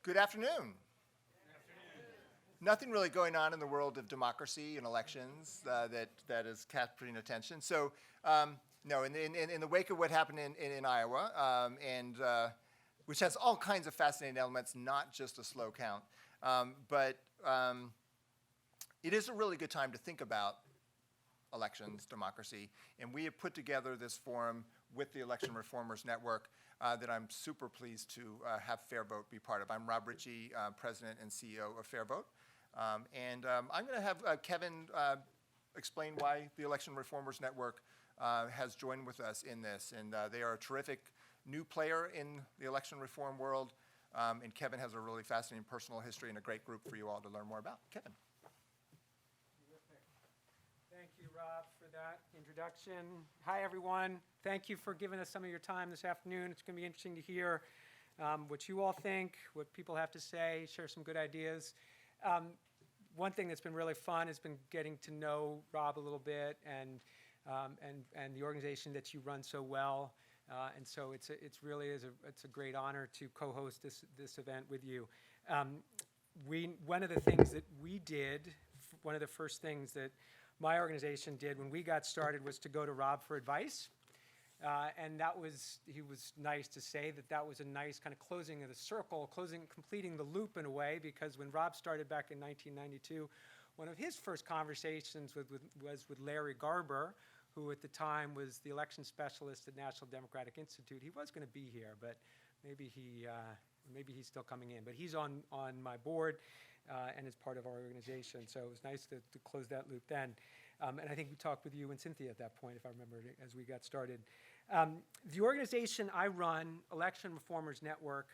Good afternoon. Nothing really going on in the world of democracy and elections that is capturing attention. So, no, in the wake of what happened in Iowa, which has all kinds of fascinating elements, not just a slow count, but it is a really good time to think about elections, democracy, and we have put together this forum with the Election Reformers Network that I'm super pleased to have Fair Vote be part of. I'm Rob Ritchie, President and CEO of Fair Vote, and I'm going to have Kevin explain why the Election Reformers Network has joined with us in this, and they are a terrific new player in the election reform world, and Kevin has a really fascinating personal history and a great group for you all to learn more about. Kevin. Thank you, Rob, for that introduction. Hi, everyone. Thank you for giving us some of your time this afternoon. It's going to be interesting to hear what you all think, what people have to say, share some good ideas. One thing that's been really fun has been getting to know Rob a little bit and the organization that you run so well. And so it's a great honor to co-host this event with you. One of the things that we did, one of the first things that my organization did when we got started was to go to Rob for advice. And he was nice to say that was a nice kind of closing of the circle, completing the loop in a way, because when Rob started back in 1992, one of his first conversations was with Larry Garber, who at the time was the election specialist at National Democratic Institute. He was going to be here, but maybe he's still coming in. But he's on my board and is part of our organization. So it was nice to close that loop then. And I think we talked with you and Cynthia at that point, if I remember, as we got started. The organization I run, Election Reformers Network,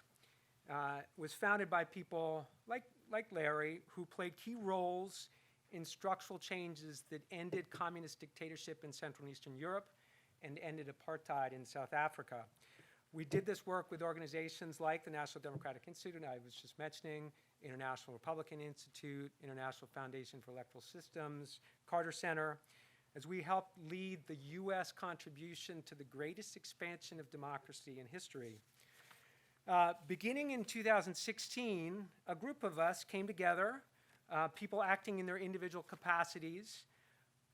was founded by people like Larry, who played key roles in structural changes that ended communist dictatorship in Central and Eastern Europe and ended apartheid in South Africa. We did this work with organizations like the National Democratic Institute, I was just mentioning, International Republican Institute, International Foundation for Electoral Systems, Carter Center, as we helped lead the U.S. contribution to the greatest expansion of democracy in history. Beginning in 2016, a group of us came together, people acting in their individual capacities,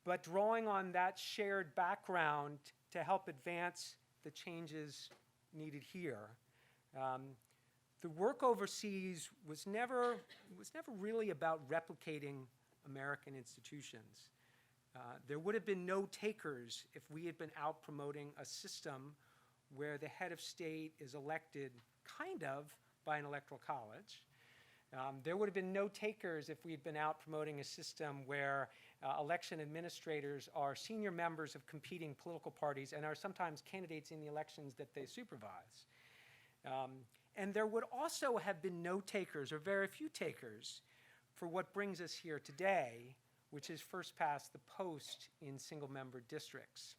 but drawing on that shared background to help advance the changes needed here. The work overseas was never really about replicating American institutions. There would have been no takers if we had been out promoting a system where the head of state is elected kind of by an electoral college. There would have been no takers if we had been out promoting a system where election administrators are senior members of competing political parties and are sometimes candidates in the elections that they supervise. And there would also have been no takers, or very few takers, for what brings us here today, which is first past the post in single-member districts.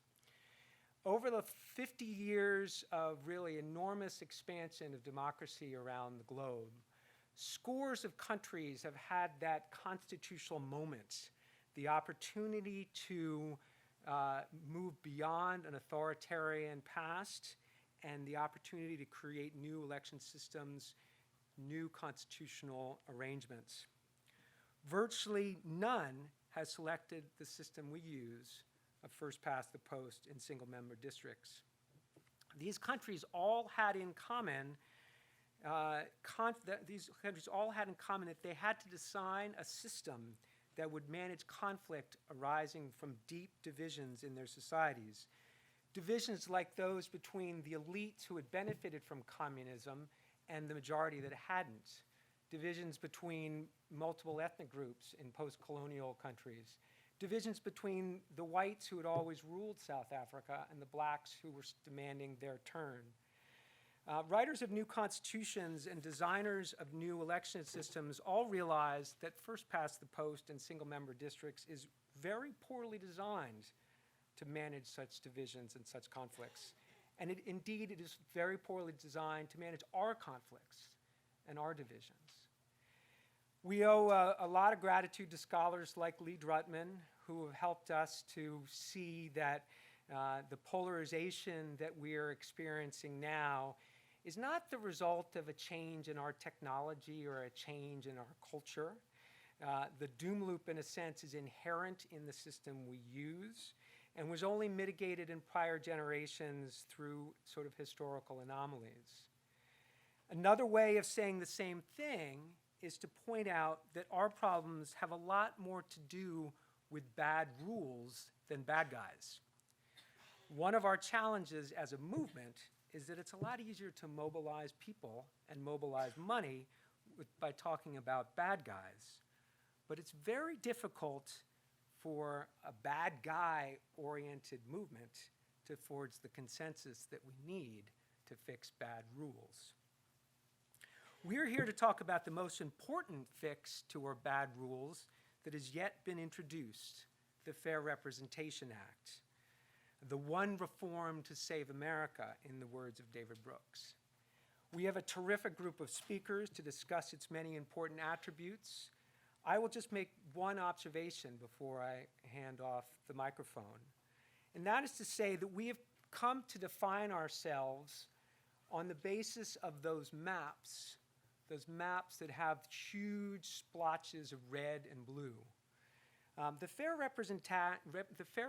Over the 50 years of really enormous expansion of democracy around the globe, scores of countries have had that constitutional moment, the opportunity to move beyond an authoritarian past and the opportunity to create new election systems, new constitutional arrangements. Virtually none has selected the system we use of first past the post in single-member districts. These countries all had in common that they had to design a system that would manage conflict arising from deep divisions in their societies. Divisions like those between the elites who had benefited from communism and the majority that hadn't. Divisions between multiple ethnic groups in post-colonial countries. Divisions between the whites who had always ruled South Africa and the blacks who were demanding their turn. Writers of new constitutions and designers of new election systems all realized that first past the post and single-member districts is very poorly designed to manage such divisions and such conflicts. And indeed, it is very poorly designed to manage our conflicts and our divisions. We owe a lot of gratitude to scholars like Lee Drutman, who have helped us to see that the polarization that we are experiencing now is not the result of a change in our technology or a change in our culture. The doom loop, in a sense, is inherent in the system we use and was only mitigated in prior generations through sort of historical anomalies. Another way of saying the same thing is to point out that our problems have a lot more to do with bad rules than bad guys. One of our challenges as a movement is that it's a lot easier to mobilize people and mobilize money by talking about bad guys. But it's very difficult for a bad guy-oriented movement to forge the consensus that we need to fix bad rules. We're here to talk about the most important fix to our bad rules that has yet been introduced, the Fair Representation Act, the one reform to save America, in the words of David Brooks. We have a terrific group of speakers to discuss its many important attributes. I will just make one observation before I hand off the microphone, and that is to say that we have come to define ourselves on the basis of those maps that have huge splotches of red and blue. The Fair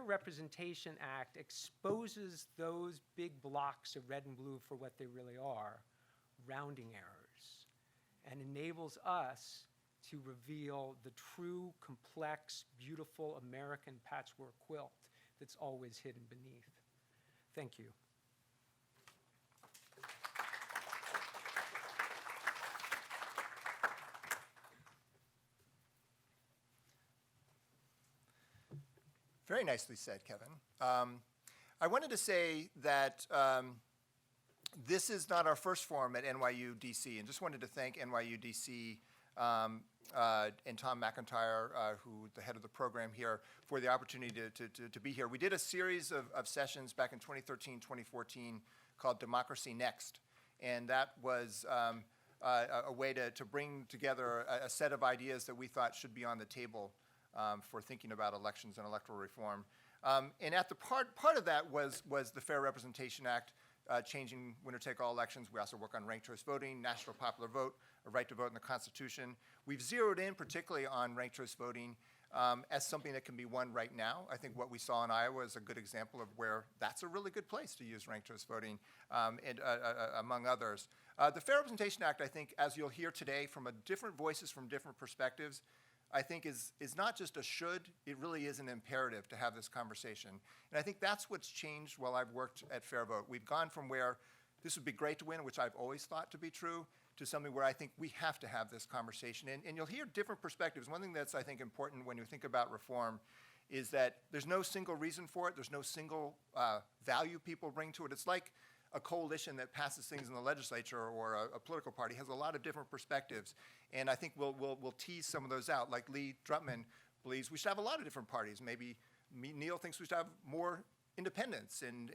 Representation Act exposes those big blocks of red and blue for what they really are, rounding errors, and enables us to reveal the true, complex, beautiful American patchwork quilt that's always hidden beneath. Thank you. Very nicely said, Kevin. I wanted to say that this is not our first forum at NYU DC, and just wanted to thank NYU DC and Tom McIntyre, who the head of the program here, for the opportunity to be here. We did a series of sessions back in 2013, 2014 called Democracy Next, and that was a way to bring together a set of ideas that we thought should be on the table for thinking about elections and electoral reform. And at the part of that was the Fair Representation Act, changing winner-take-all elections. We also work on ranked choice voting, national popular vote, a right to vote in the Constitution. We've zeroed in particularly on ranked choice voting as something that can be won right now. I think what we saw in Iowa is a good example of where that's a really good place to use ranked choice voting, and, among others. The Fair Representation Act, I think, as you'll hear today from different voices from different perspectives, I think is not just a should, it really is an imperative to have this conversation. And I think that's what's changed while I've worked at Fair Vote. We've gone from where this would be great to win, which I've always thought to be true, to something where I think we have to have this conversation. And you'll hear different perspectives. One thing that's, I think, important when you think about reform is that there's no single reason for it. There's no single value people bring to it. It's like a coalition that passes things in the legislature or a political party has a lot of different perspectives. And I think we'll tease some of those out. Like Lee Drutman believes we should have a lot of different parties. Maybe Neil thinks we should have more independents and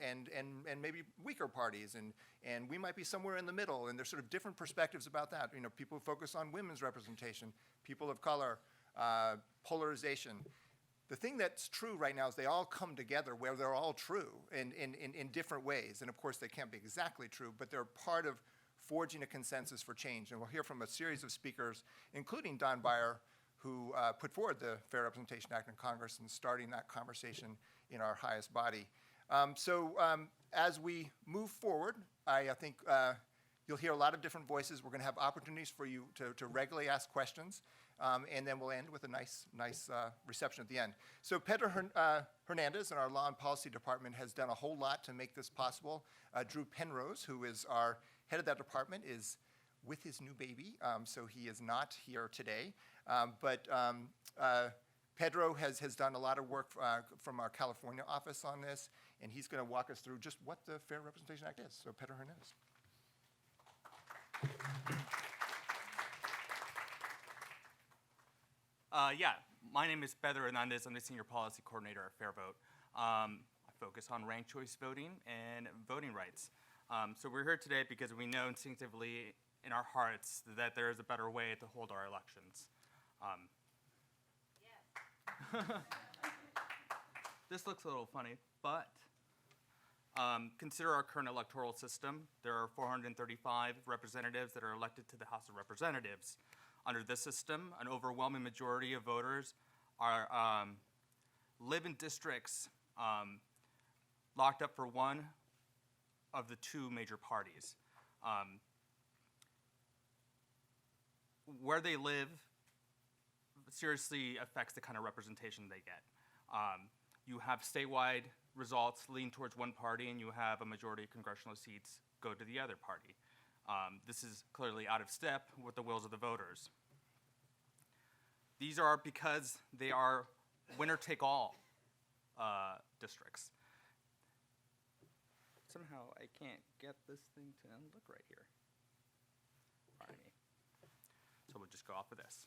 maybe weaker parties, and we might be somewhere in the middle, and there's sort of different perspectives about that. You know, people who focus on women's representation, people of color, polarization. The thing that's true right now is they all come together where they're all true in different ways, and of course they can't be exactly true, but they're part of forging a consensus for change. And we'll hear from a series of speakers, including Don Beyer, who put forward the Fair Representation Act in Congress and starting that conversation in our highest body. As we move forward, I think you'll hear a lot of different voices. We're going to have opportunities for you to regularly ask questions, and then we'll end with a nice reception at the end. So Pedro Hernandez in our Law and Policy Department has done a whole lot to make this possible. Drew Penrose, who is our head of that department, is with his new baby, so he is not here today. But Pedro has done a lot of work from our California office on this, and he's going to walk us through just what the Fair Representation Act is. So Pedro Hernandez. Yeah, my name is Pedro Hernandez. I'm the Senior Policy Coordinator at Fair Vote. I focus on ranked choice voting and voting rights. So we're here today because we know instinctively in our hearts that there is a better way to hold our elections. This looks a little funny, but Consider our current electoral system. There are 435 representatives that are elected to the House of Representatives. Under this system, an overwhelming majority of voters live in districts locked up for one of the two major parties. Where they live seriously affects the kind of representation they get. You have statewide results lean towards one party, and you have a majority of congressional seats go to the other party. This is clearly out of step with the wills of the voters. These are because they are winner-take-all districts. Somehow I can't get this thing to look right here. Pardon me. So we'll just go off of this.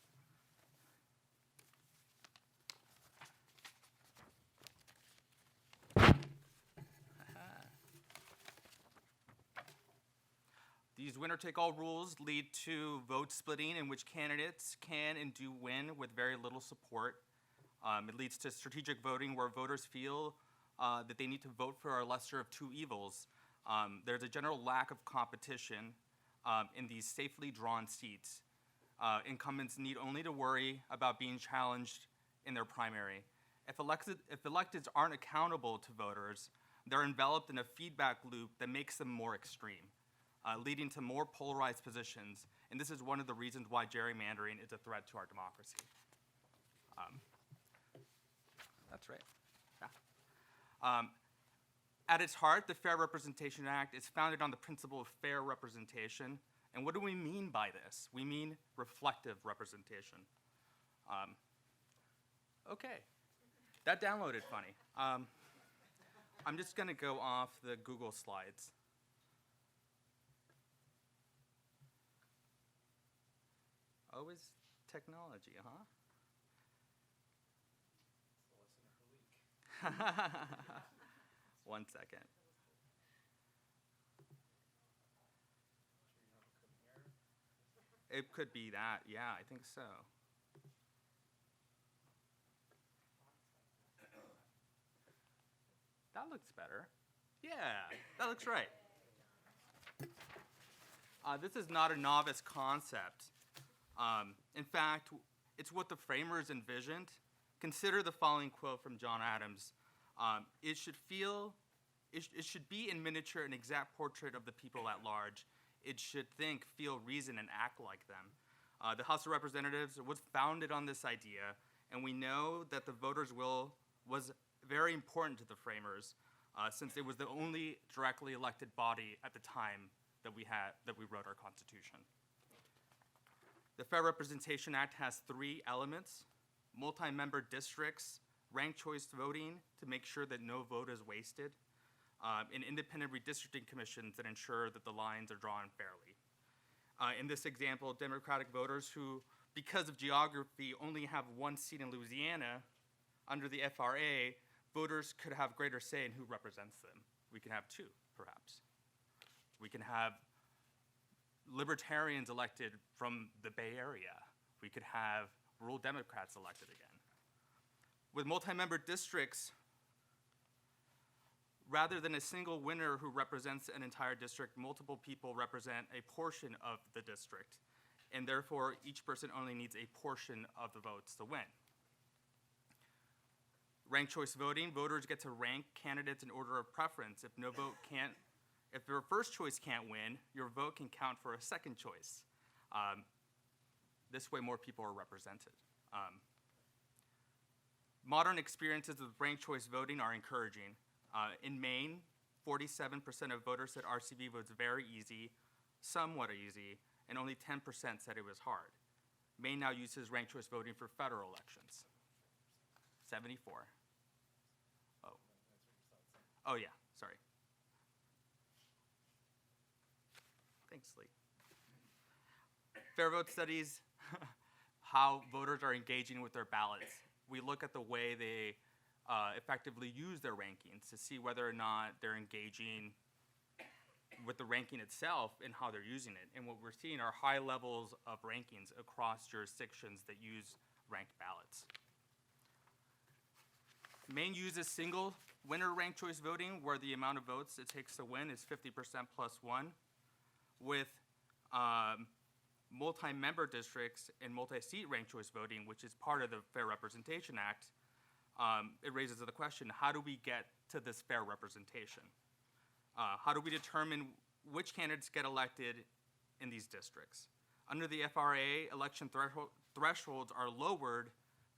These winner-take-all rules lead to vote splitting in which candidates can and do win with very little support. It leads to strategic voting where voters feel that they need to vote for a lesser of two evils. There's a general lack of competition in these safely drawn seats. Incumbents need only to worry about being challenged in their primary. If electeds aren't accountable to voters, they're enveloped in a feedback loop that makes them more extreme, leading to more polarized positions. And this is one of the reasons why gerrymandering is a threat to our democracy. That's right. Yeah. At its heart, the Fair Representation Act is founded on the principle of fair representation. And what do we mean by this? We mean reflective representation. Okay, that downloaded funny. I'm just gonna go off the Google slides. Always technology, huh? One second. It could be that, yeah, I think so. That looks better. Yeah, that looks right. This is not a novice concept. In fact, it's what the framers envisioned. Consider the following quote from John Adams. It should be in miniature an exact portrait of the people at large. It should think, feel, reason, and act like them. The House of Representatives was founded on this idea, and we know that the voters' will was very important to the framers, since it was the only directly elected body at the time that we wrote our Constitution. The Fair Representation Act has three elements: multi-member districts, ranked choice voting to make sure that no vote is wasted, and independent redistricting commissions that ensure that the lines are drawn fairly. In this example, Democratic voters who, because of geography, only have one seat in Louisiana, under the FRA, voters could have greater say in who represents them. We can have two, perhaps. We can have libertarians elected from the Bay Area. We could have rural Democrats elected again. With multi-member districts, rather than a single winner who represents an entire district, multiple people represent a portion of the district, and therefore each person only needs a portion of the votes to win. Ranked choice voting, voters get to rank candidates in order of preference. If your first choice can't win, your vote can count for a second choice. This way more people are represented. Modern experiences with ranked choice voting are encouraging. In Maine, 47% of voters said RCV was very easy, somewhat easy, and only 10% said it was hard. Maine now uses ranked choice voting for federal elections. 74. Oh. Oh yeah, sorry. Thanks, Lee. Fair Vote studies how voters are engaging with their ballots. We look at the way they effectively use their rankings to see whether or not they're engaging with the ranking itself and how they're using it. And what we're seeing are high levels of rankings across jurisdictions that use ranked ballots. Maine uses single Winner ranked choice voting, where the amount of votes it takes to win is 50% plus one. With multi-member districts and multi-seat ranked choice voting, which is part of the Fair Representation Act, it raises the question, how do we get to this fair representation? How do we determine which candidates get elected in these districts? Under the FRA, election thresholds are lowered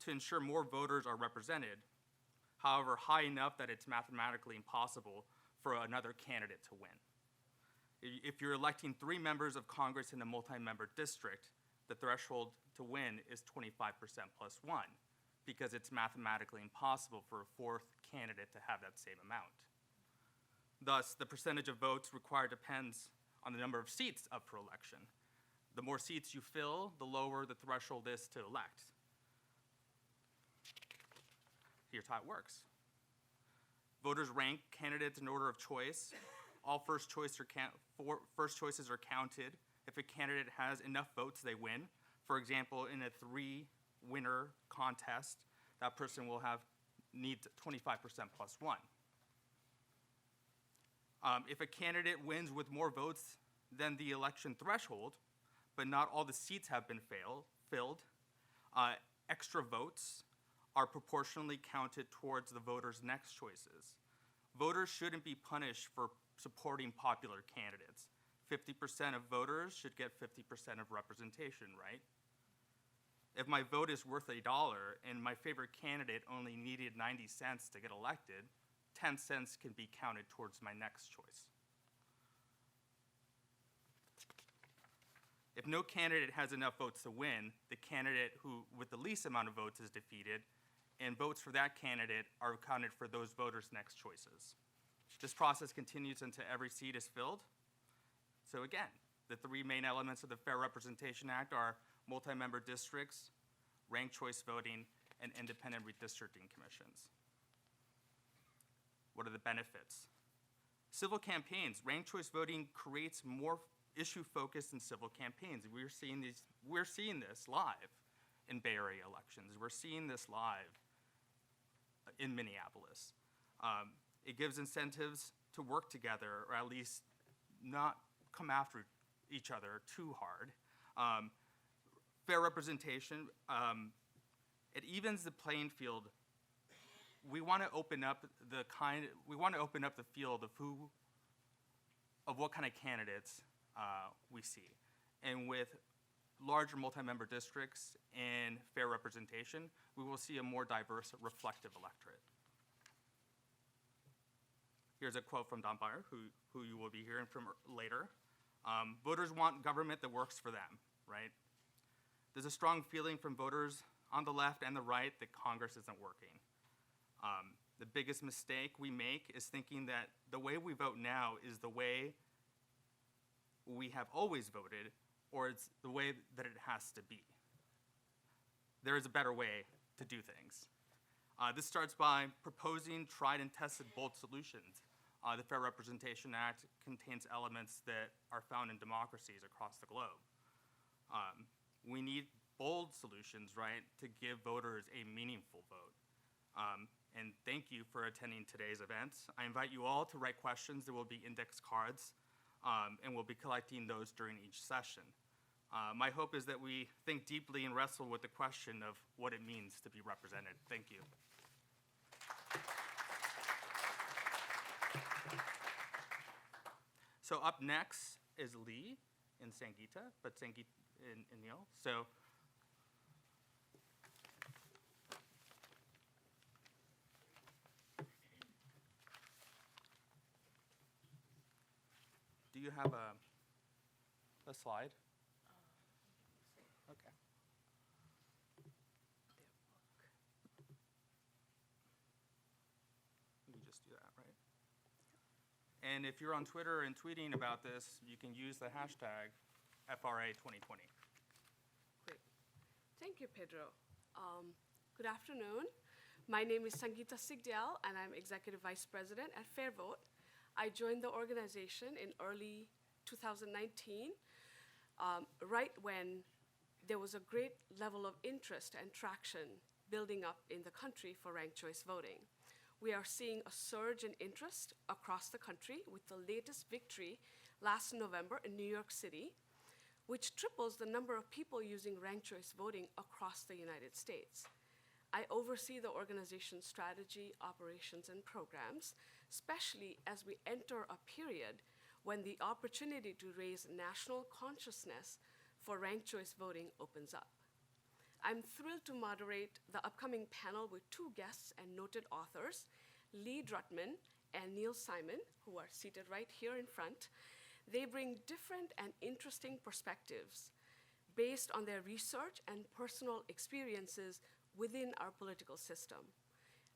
to ensure more voters are represented, however, high enough that it's mathematically impossible for another candidate to win. If you're electing 3 members of Congress in a multi-member district, the threshold to win is 25% plus 1, because it's mathematically impossible for a 4th candidate to have that same amount. Thus, the percentage of votes required depends on the number of seats up for election. The more seats you fill, the lower the threshold is to elect. Here's how it works. Voters rank candidates in order of choice. All first choices are counted. If a candidate has enough votes, they win. For example, in a 3-winner contest, that person will need 25% plus 1. If a candidate wins with more votes than the election threshold, but not all the seats have been filled, extra votes are proportionally counted towards the voters' next choices. Voters shouldn't be punished for supporting popular candidates. 50% of voters should get 50% of representation, right? If my vote is worth $1 and my favorite candidate only needed 90 cents to get elected, 10 cents can be counted towards my next choice. If no candidate has enough votes to win, the candidate who with the least amount of votes is defeated, and votes for that candidate are counted for those voters' next choices. This process continues until every seat is filled. So again, the 3 main elements of the Fair Representation Act are multi-member districts, ranked choice voting, and independent redistricting commissions. What are the benefits? Civil campaigns. Ranked choice voting creates more issue focus in civil campaigns. We're seeing this live in Bay Area elections. We're seeing this live in Minneapolis. It gives incentives to work together, or at least not come after each other too hard. Fair representation, it evens the playing field. We want to open up the field of what kind of candidates we see. And with larger multi-member districts and fair representation, we will see a more diverse, reflective electorate. Here's a quote from Don Beyer, who you will be hearing from later. Voters want government that works for them, right? There's a strong feeling from voters on the left and the right that Congress isn't working. The biggest mistake we make is thinking that the way we vote now is the way we have always voted, or it's the way that it has to be. There is a better way to do things. This starts by proposing tried and tested bold solutions. The Fair Representation Act contains elements that are found in democracies across the globe. We need bold solutions, right, to give voters a meaningful vote. And thank you for attending today's event. I invite you all to write questions. There will be index cards, and we'll be collecting those during each session. My hope is that we think deeply and wrestle with the question of what it means to be represented. Thank you. So up next is Lee and Sangeeta, but Sangeeta and Neil. So do you have a slide? Okay. You just do that, right? And if you're on Twitter and tweeting about this, you can use the hashtag FRA2020. Great. Thank you, Pedro. Good afternoon. My name is Sangeeta Sigdal, and I'm Executive Vice President at FairVote. I joined the organization in early 2019, right when there was a great level of interest and traction building up in the country for ranked choice voting. we are seeing a surge in interest across the country with the latest victory last November in New York City, which triples the number of people using ranked choice voting across the United States. I oversee the organization's strategy, operations, and programs, especially as we enter a period when the opportunity to raise national consciousness for ranked choice voting opens up. I'm thrilled to moderate the upcoming panel with two guests and noted authors, Lee Drutman and Neil Simon, who are seated right here in front. They bring different and interesting perspectives based on their research and personal experiences within our political system.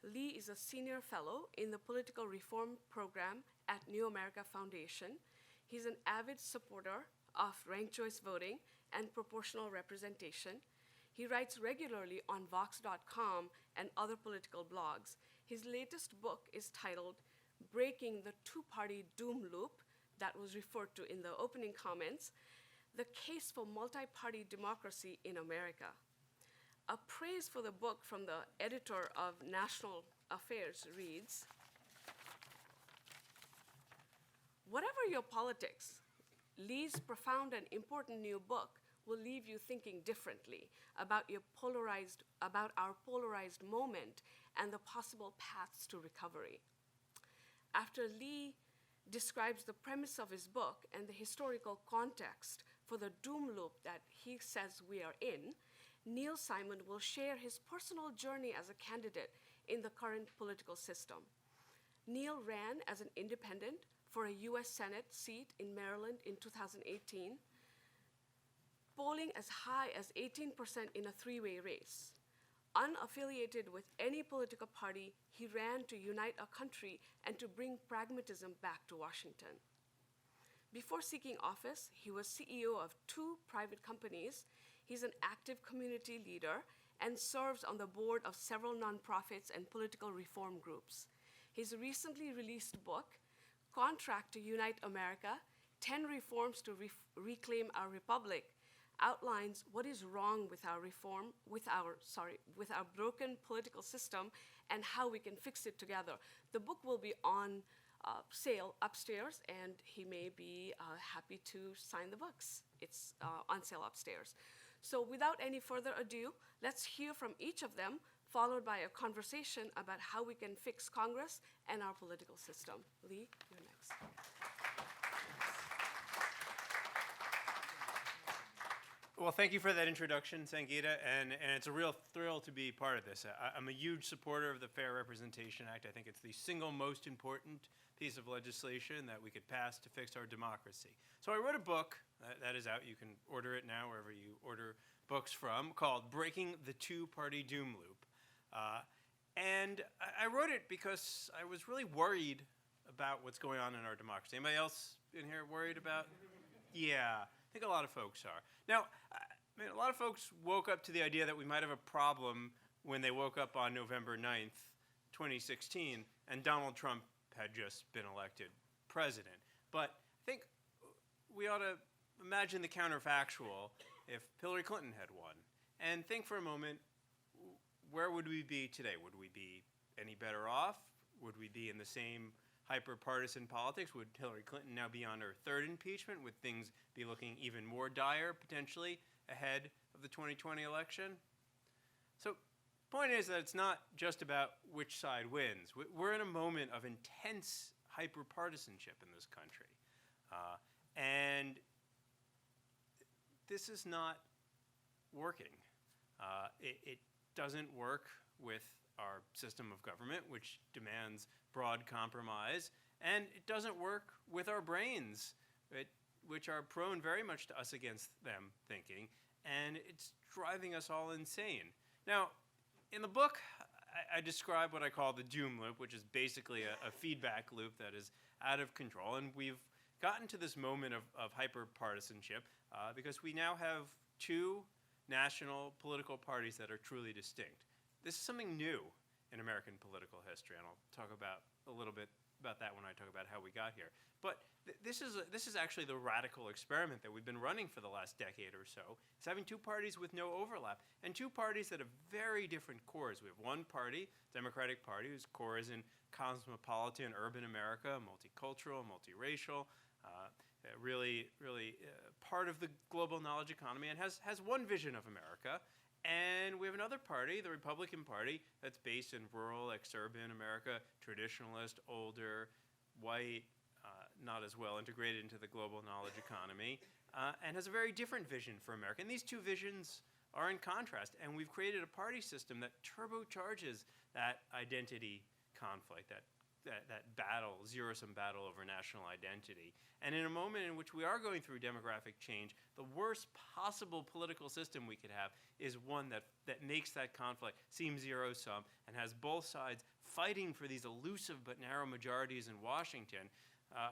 Lee is a senior fellow in the Political Reform Program at New America Foundation. He's an avid supporter of ranked choice voting and proportional representation. He writes regularly on Vox.com and other political blogs. His latest book is titled Breaking the Two-Party Doom Loop, that was referred to in the opening comments, The Case for Multi-Party Democracy in America. A praise for the book from the editor of National Affairs reads, "Whatever your politics, Lee's profound and important new book will leave you thinking differently about our polarized moment and the possible paths to recovery." After Lee describes the premise of his book and the historical context for the doom loop that he says we are in, Neil Simon will share his personal journey as a candidate in the current political system. Neil ran as an independent for a US Senate seat in Maryland in 2018, polling as high as 18% in a three-way race. Unaffiliated with any political party, he ran to unite a country and to bring pragmatism back to Washington. Before seeking office, he was CEO of 2 private companies. He's an active community leader and serves on the board of several nonprofits and political reform groups. His recently released book, Contract to Unite America, 10 Reforms to Reclaim Our Republic, outlines what is wrong with our broken political system and how we can fix it together. The book will be on sale upstairs, and he may be happy to sign the books. It's on sale upstairs. So without any further ado, let's hear from each of them, followed by a conversation about how we can fix Congress and our political system. Lee, you're next. Well, thank you for that introduction, Sangeeta, and it's a real thrill to be part of this. I'm a huge supporter of the Fair Representation Act. I think it's the single most important piece of legislation that we could pass to fix our democracy. So I wrote a book that is out. You can order it now wherever you order books from, called Breaking the Two-Party Doom Loop. And I wrote it because I was really worried about what's going on in our democracy. Anybody else in here worried about? Yeah. I think a lot of folks are. Now, a lot of folks woke up to the idea that we might have a problem when they woke up on November 9th, 2016, and Donald Trump had just been elected president. But I think we ought to imagine the counterfactual if Hillary Clinton had won. And think for a moment, where would we be today? Would we be any better off? Would we be in the same hyper-partisan politics? Would Hillary Clinton now be on her third impeachment? Would things be looking even more dire, potentially, ahead of the 2020 election? So the point is that it's not just about which side wins. We're in a moment of intense hyper-partisanship in this country. And this is not working. It doesn't work with our system of government, which demands broad compromise, and it doesn't work with our brains, which are prone very much to us against them thinking, and it's driving us all insane. Now, in the book, I describe what I call the doom loop, which is basically a feedback loop that is out of control, and we've gotten to this moment of hyper-partisanship because we now have 2 national political parties that are truly distinct. This is something new in American political history, and I'll talk about a little bit about that when I talk about how we got here. But this is actually the radical experiment that we've been running for the last decade or so. It's having two parties with no overlap, and two parties that have very different cores. We have one party, Democratic Party, whose core is in cosmopolitan urban America, multicultural, multiracial, really part of the global knowledge economy, and has one vision of America. And we have another party, the Republican Party, that's based in rural, exurban America, traditionalist, older, white, not as well integrated into the global knowledge economy, and has a very different vision for America. And these two visions are in contrast, and we've created a party system that turbocharges that identity conflict, that battle, zero-sum battle over national identity. And in a moment in which we are going through demographic change, the worst possible political system we could have is one that makes that conflict seem zero-sum and has both sides fighting for these elusive but narrow majorities in Washington,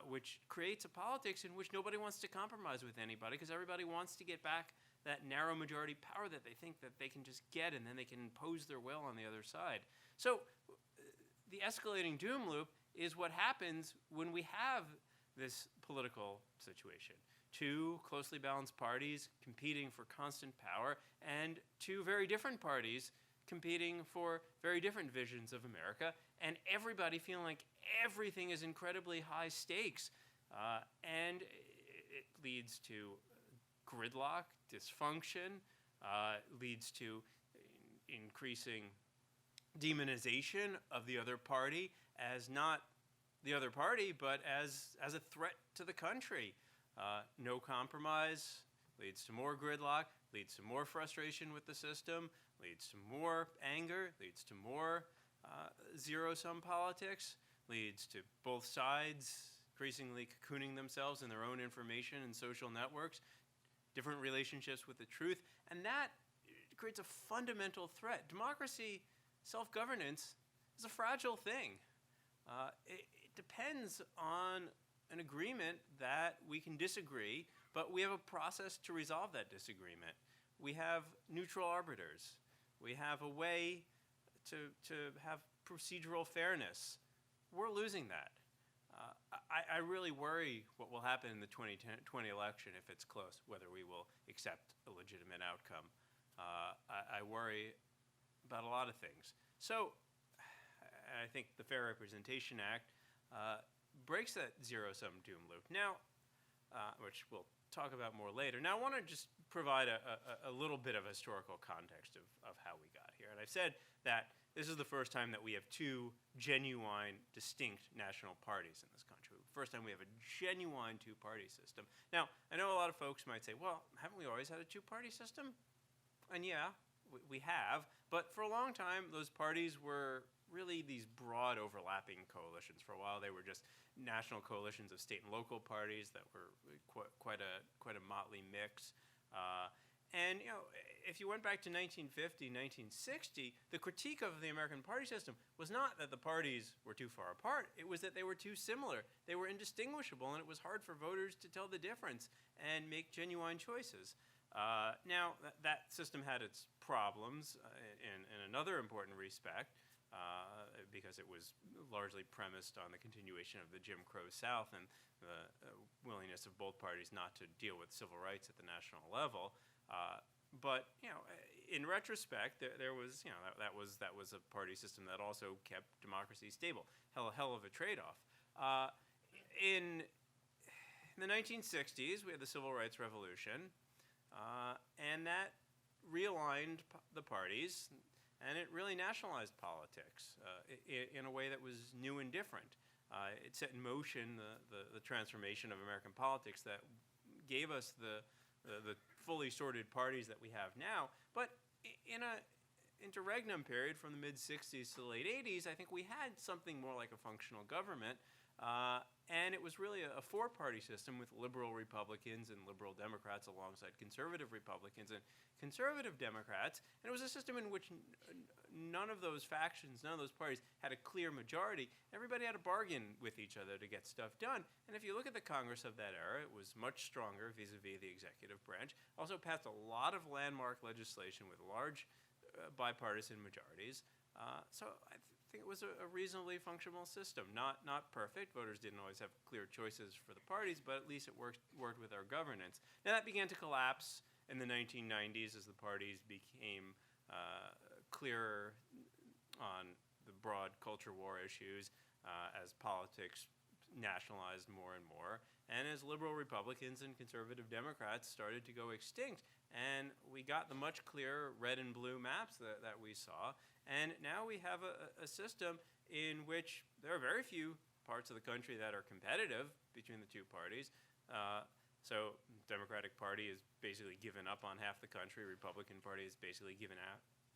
which creates a politics in which nobody wants to compromise with anybody because everybody wants to get back that narrow majority power that they think that they can just get, and then they can impose their will on the other side. So the escalating doom loop is what happens when we have this political situation. Two closely balanced parties competing for constant power, and two very different parties competing for very different visions of America, and everybody feeling like everything is incredibly high stakes. And it leads to gridlock, dysfunction, leads to increasing demonization of the other party as not the other party, but as a threat to the country. No compromise leads to more gridlock, leads to more frustration with the system, leads to more anger, leads to more zero-sum politics, leads to both sides increasingly cocooning themselves in their own information and social networks, different relationships with the truth, and that creates a fundamental threat. Democracy, self-governance, is a fragile thing. It depends on an agreement that we can disagree, but we have a process to resolve that disagreement. We have neutral arbiters. We have a way to have procedural fairness. We're losing that. I really worry what will happen in the 2020 election if it's close, whether we will accept a legitimate outcome. I worry about a lot of things. So I think the Fair Representation Act breaks that zero-sum doom loop. Now, which we'll talk about more later. Now, I want to just provide a little bit of historical context of how we got here. And I've said that this is the first time that we have two genuine, distinct national parties in this country. First time we have a genuine two-party system. Now, I know a lot of folks might say, well, haven't we always had a two-party system? And yeah, we have. But for a long time, those parties were really these broad overlapping coalitions. For a while, they were just national coalitions of state and local parties that were quite a motley mix. And you know, if you went back to 1950, 1960, the critique of the American party system was not that the parties were too far apart. It was that they were too similar. They were indistinguishable, and it was hard for voters to tell the difference and make genuine choices. Now, that system had its problems in another important respect, because it was largely premised on the continuation of the Jim Crow South and the willingness of both parties not to deal with civil rights at the national level. But you know, in retrospect, there was, you know, that was a party system that also kept democracy stable. Hell of a trade-off. In the 1960s, we had the Civil Rights Revolution, and that realigned the parties. And it really nationalized politics in a way that was new and different. It set in motion the transformation of American politics that gave us the fully sorted parties that we have now. But in an interregnum period from the mid-60s to the late 80s, I think we had something more like a functional government. And it was really a four-party system with liberal Republicans and liberal Democrats alongside conservative Republicans and conservative Democrats. And it was a system in which none of those factions, none of those parties had a clear majority. Everybody had a bargain with each other to get stuff done. And if you look at the Congress of that era, it was much stronger vis-a-vis the executive branch. Also passed a lot of landmark legislation with large bipartisan majorities. So think it was a reasonably functional system. Not perfect. Voters didn't always have clear choices for the parties, but at least it worked with our governance. Now that began to collapse in the 1990s as the parties became clearer on the broad culture war issues, as politics nationalized more and more, and as liberal Republicans and conservative Democrats started to go extinct. And we got the much clearer red and blue maps that we saw. And now we have a system in which there are very few parts of the country that are competitive between the two parties. So Democratic Party has basically given up on half the country. Republican Party has basically given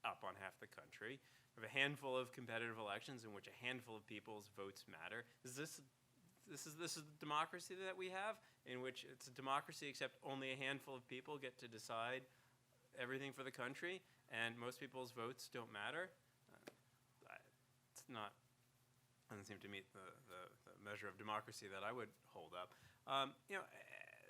up on half the country. We have a handful of competitive elections in which a handful of people's votes matter. This is the democracy that we have, in which it's a democracy except only a handful of people get to decide everything for the country, and most people's votes don't matter. Doesn't seem to meet the measure of democracy that I would hold up.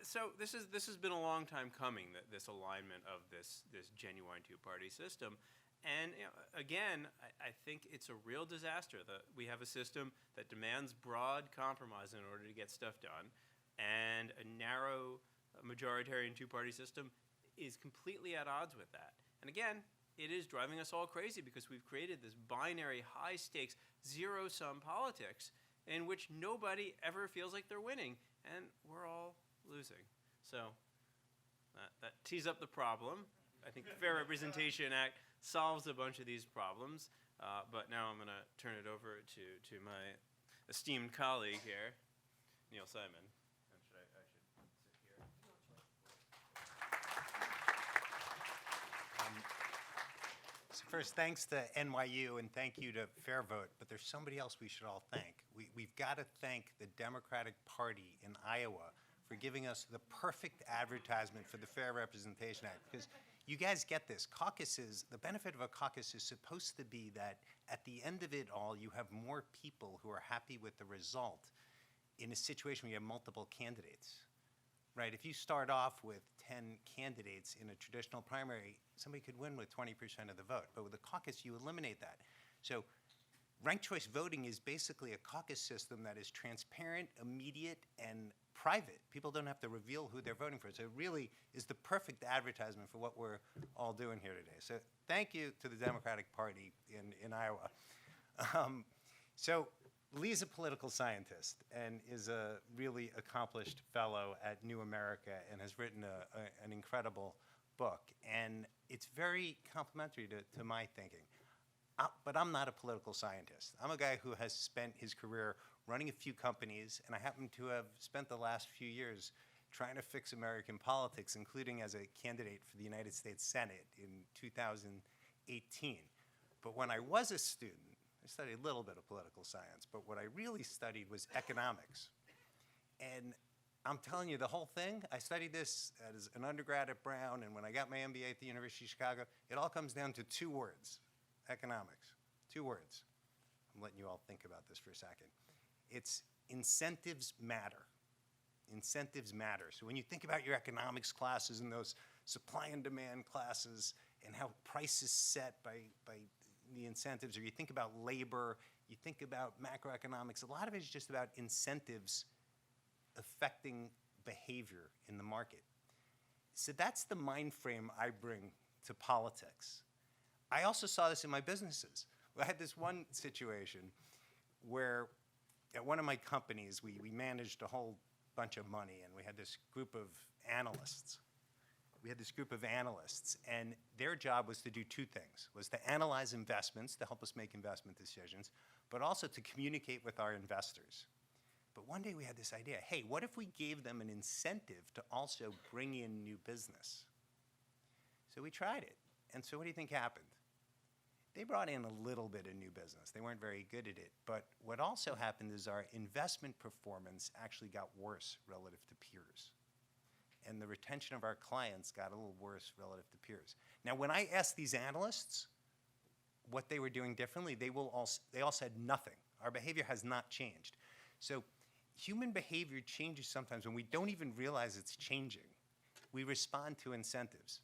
So this has been a long time coming, this alignment of this genuine two-party system. And again, I think it's a real disaster that we have a system that demands broad compromise in order to get stuff done, and a narrow majoritarian two-party system is completely at odds with that. And again, it is driving us all crazy because we've created this binary, high-stakes, zero-sum politics in which nobody ever feels like they're winning, and we're all losing. So that tees up the problem. I think the Fair Representation Act solves a bunch of these problems, but now I'm going to turn it over to my esteemed colleague here, Neil Simon. And I should sit here. So first, thanks to NYU and thank you to Fair Vote, but there's somebody else we should all thank. We've got to thank the Democratic Party in Iowa for giving us the perfect advertisement for the Fair Representation Act, because you guys get this. Caucuses, the benefit of a caucus is supposed to be that at the end of it all, you have more people who are happy with the result in a situation where you have multiple candidates, right? If you start off with 10 candidates in a traditional primary, somebody could win with 20% of the vote. But with a caucus, you eliminate that. So ranked choice voting is basically a caucus system that is transparent, immediate, and private. People don't have to reveal who they're voting for. So it really is the perfect advertisement for what we're all doing here today. So thank you to the Democratic Party in Iowa. So Lee's a political scientist and is a really accomplished fellow at New America and has written an incredible book. And it's very complementary to my thinking. But I'm not a political scientist. I'm a guy who has spent his career running a few companies, and I happen to have spent the last few years trying to fix American politics, including as a candidate for the United States Senate in 2018. But when I was a student, I studied a little bit of political science, but what I really studied was economics. And I'm telling you, the whole thing, I studied this as an undergrad at Brown, and when I got my MBA at the University of Chicago, it all comes down to two words: economics. Two words. I'm letting you all think about this for a second. It's incentives matter. Incentives matter. So when you think about your economics classes and those supply and demand classes and how price is set by the incentives, or you think about labor, you think about macroeconomics, a lot of it is just about incentives affecting behavior in the market. So that's the mind frame I bring to politics. I also saw this in my businesses. I had this one situation where at one of my companies, we managed a whole bunch of money, and we had this group of analysts. And their job was to do two things: was to analyze investments to help us make investment decisions, but also to communicate with our investors. But one day we had this idea: hey, what if we gave them an incentive to also bring in new business? So we tried it. And so what do you think happened? They brought in a little bit of new business. They weren't very good at it. But what also happened is our investment performance actually got worse relative to peers. And the retention of our clients got a little worse relative to peers. Now, when I asked these analysts what they were doing differently, they all said nothing. Our behavior has not changed. So human behavior changes sometimes when we don't even realize it's changing. We respond to incentives.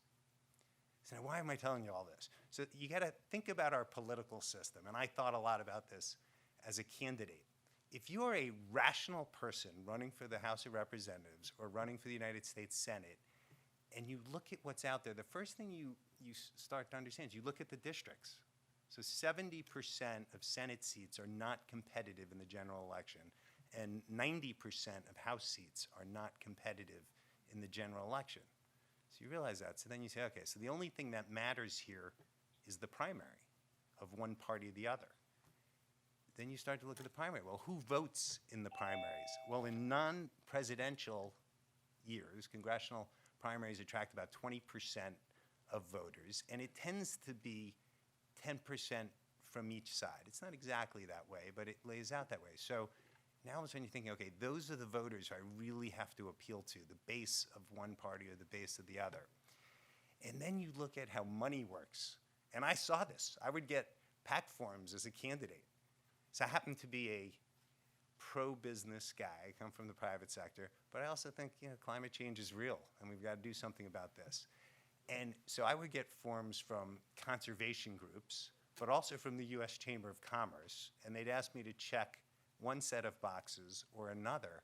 So now why am I telling you all this? So you got to think about our political system, and I thought a lot about this as a candidate. If you are a rational person running for the House of Representatives or running for the United States Senate, and you look at what's out there, the first thing you start to understand is you look at the districts. So 70% of Senate seats are not competitive in the general election, and 90% of House seats are not competitive in the general election. So you realize that. So then you say, okay, so the only thing that matters here is the primary of one party or the other. Then you start to look at the primary. Well, who votes in the primaries? Well, in non-presidential years, congressional primaries attract about 20% of voters, and it tends to be 10% from each side. It's not exactly that way, but it lays out that way. So now all of a sudden you're thinking, okay, those are the voters I really have to appeal to, the base of one party or the base of the other. And then you look at how money works. And I saw this. I would get PAC forms as a candidate. So I happen to be a pro-business guy. I come from the private sector. But I also think, climate change is real, and we've got to do something about this. And so I would get forms from conservation groups, but also from the U.S. Chamber of Commerce. And they'd ask me to check one set of boxes or another.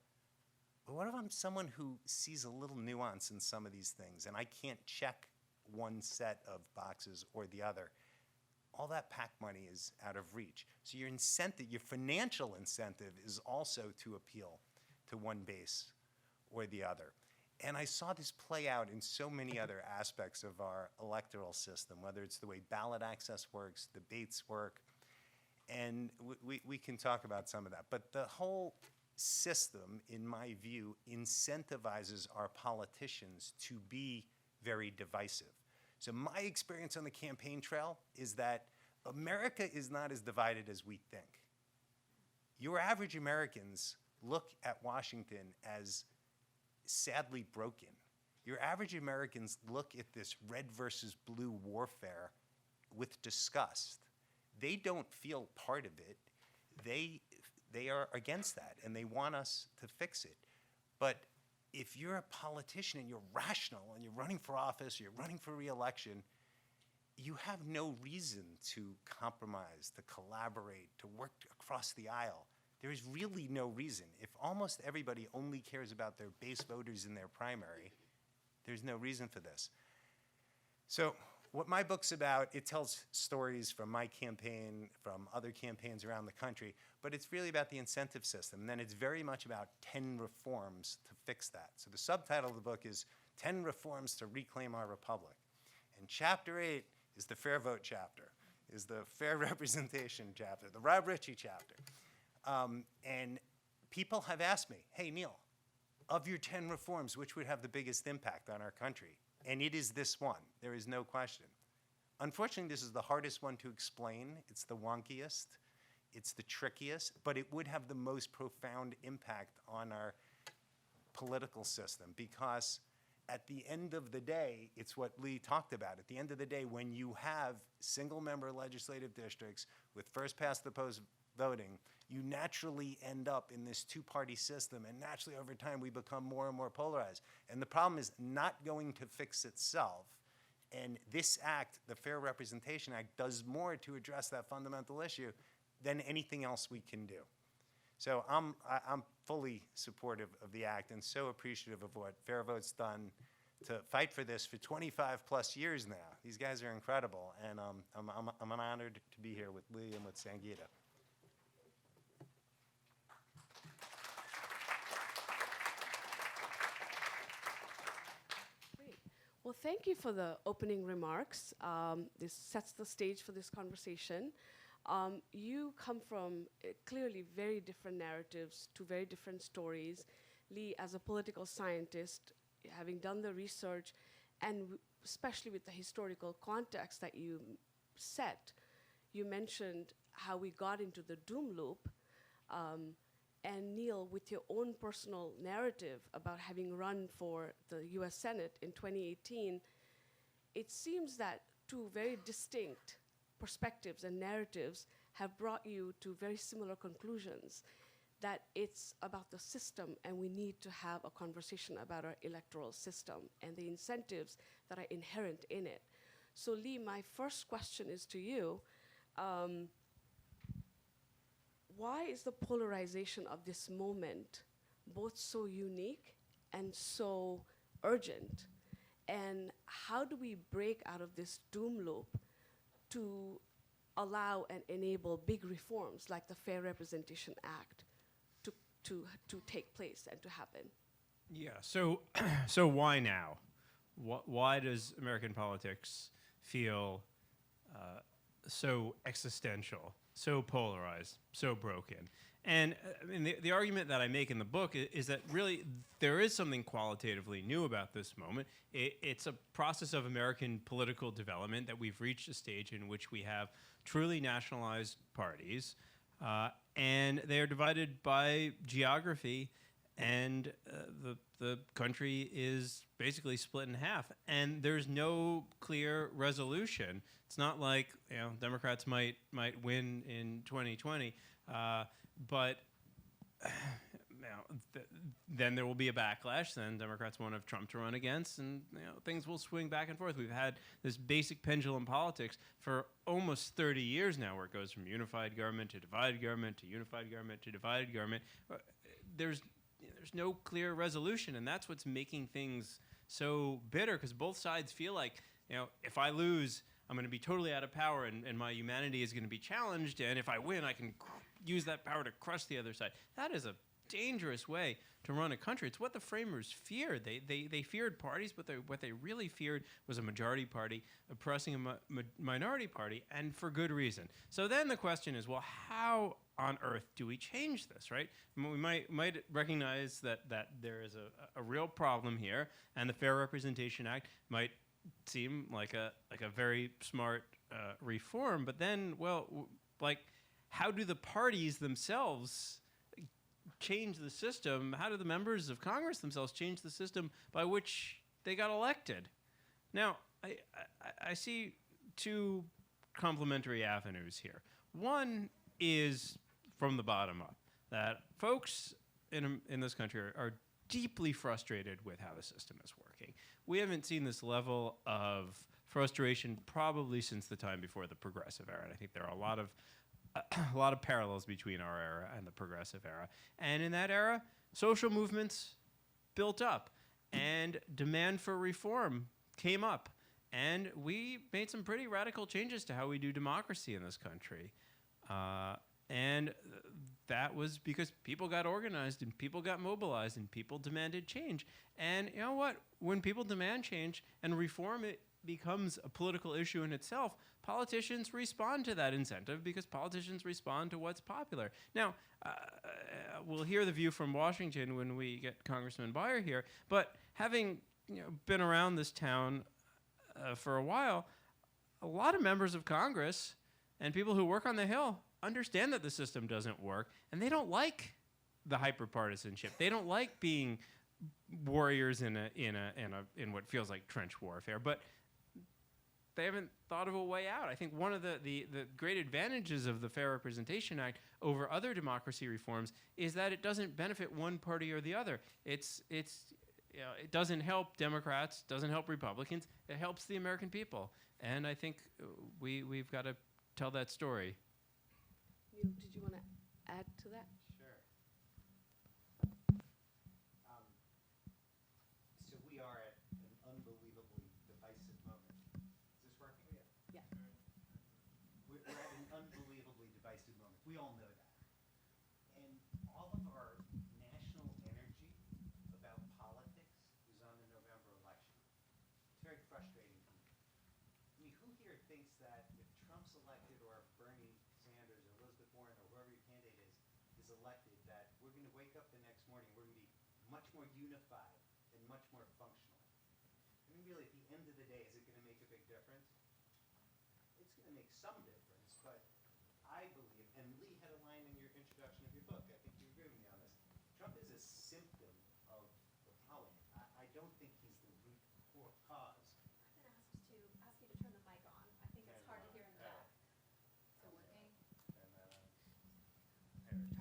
But what if I'm someone who sees a little nuance in some of these things, and I can't check one set of boxes or the other? All that PAC money is out of reach. So your incentive, your financial incentive, is also to appeal to one base or the other. And I saw this play out in so many other aspects of our electoral system, whether it's the way ballot access works, debates work, and we can talk about some of that. But the whole system, in my view, incentivizes our politicians to be very divisive. So my experience on the campaign trail is that America is not as divided as we think. Your average Americans look at Washington as sadly broken. Your average Americans look at this red versus blue warfare with disgust. They don't feel part of it. They are against that, and they want us to fix it. But if you're a politician and you're rational and you're running for office, or you're running for re-election, you have no reason to compromise, to collaborate, to work across the aisle. There is really no reason. If almost everybody only cares about their base voters in their primary, there's no reason for this. So what my book's about, it tells stories from my campaign, from other campaigns around the country, but it's really about the incentive system. And then it's very much about 10 reforms to fix that. So the subtitle of the book is 10 Reforms to Reclaim Our Republic. And chapter 8 is the fair vote chapter, is the fair representation chapter, the Rob Ritchie chapter. And people have asked me, hey, Neil, of your 10 reforms, which would have the biggest impact on our country? And it is this one. There is no question. Unfortunately, this is the hardest one to explain. It's the wonkiest. It's the trickiest. But it would have the most profound impact on our political system, because at the end of the day, it's what Lee talked about. At the end of the day, when you have single-member legislative districts with first-past-the-post voting, you naturally end up in this two-party system, and naturally over time we become more and more polarized. And the problem is not going to fix itself. And this act, the Fair Representation Act, does more to address that fundamental issue than anything else we can do. So I'm fully supportive of the act and so appreciative of what Fair Vote's done to fight for this for 25 plus years now. These guys are incredible, and I'm honored to be here with Lee and with Sangeeta. Great. Well, thank you for the opening remarks. This sets the stage for this conversation. You come from clearly very different narratives to very different stories. Lee, as a political scientist, having done the research, and especially with the historical context that you set, you mentioned how we got into the doom loop. And Neil, with your own personal narrative about having run for the US Senate in 2018, it seems that two very distinct perspectives and narratives have brought you to very similar conclusions, that it's about the system and we need to have a conversation about our electoral system and the incentives that are inherent in it. So Lee, my first question is to you. Why is the polarization of this moment both so unique and so urgent? And how do we break out of this doom loop to allow and enable big reforms like the Fair Representation Act to take place and to happen? Yeah. So why now? Why does American politics feel so existential, so polarized, so broken? And I mean, the argument that I make in the book is that really there is something qualitatively new about this moment. It's a process of American political development that we've reached a stage in which we have truly nationalized parties, and they are divided by geography, and the country is basically split in half, and there's no clear resolution. It's not like, you know, Democrats might win in 2020, but then there will be a backlash. Then Democrats won't have Trump to run against, and things will swing back and forth. We've had this basic pendulum politics for almost 30 years now, where it goes from unified government to divided government to unified government to divided government. There's no clear resolution, and that's what's making things so bitter, because both sides feel like, if I lose, I'm going to be totally out of power, and my humanity is going to be challenged, and if I win, I can use that power to crush the other side. That is a dangerous way to run a country. It's what the framers feared. They feared parties, but what they really feared was a majority party oppressing a minority party, and for good reason. So then the question is, well, how on earth do we change this, right? I mean, we might recognize that there is a real problem here, and the Fair Representation Act might seem like a very smart reform, but then, how do the parties themselves change the system? How do the members of Congress themselves change the system by which they got elected? Now, I see two complementary avenues here. One is from the bottom up, that folks in this country are deeply frustrated with how the system is working. We haven't seen this level of frustration probably since the time before the Progressive era, and I think there are a lot of parallels between our era and the Progressive era. And in that era, social movements built up, and demand for reform came up. And we made some pretty radical changes to how we do democracy in this country. And that was because people got organized, and people got mobilized, and people demanded change. And you know what? When people demand change and reform, it becomes a political issue in itself. Politicians respond to that incentive because politicians respond to what's popular. Now, we'll hear the view from Washington when we get Congressman Beyer here, but having been around this town for a while, a lot of members of Congress and people who work on the Hill understand that the system doesn't work, and they don't like the hyperpartisanship. They don't like being warriors in what feels like trench warfare, but they haven't thought of a way out. I think one of the great advantages of the Fair Representation Act over other democracy reforms is that it doesn't benefit one party or the other. It doesn't help Democrats, doesn't help Republicans. It helps the American people, and I think we've got to tell that story. Neil, did you want to add to that? Sure. So we are at an unbelievably divisive moment. Is this working? Yeah. We're at an unbelievably divisive moment. We all know that. And all of our national energy about politics is on the November election. It's very frustrating to me. I mean, who here thinks that if Trump's elected, or if Bernie Sanders or Elizabeth Warren or whoever your candidate is elected, that we're going to wake up the next morning, we're going to be much more unified and much more functional? I mean, really, at the end of the day, is it going to make a big difference? It's going to make some difference, but I believe, and Lee had a line in your introduction of your book, I think you agree with me on this, Trump is a symptom of the problem. I don't think he's the root cause. I'm going to ask you to turn the mic on. I think it's hard to hear in the back. Is it working?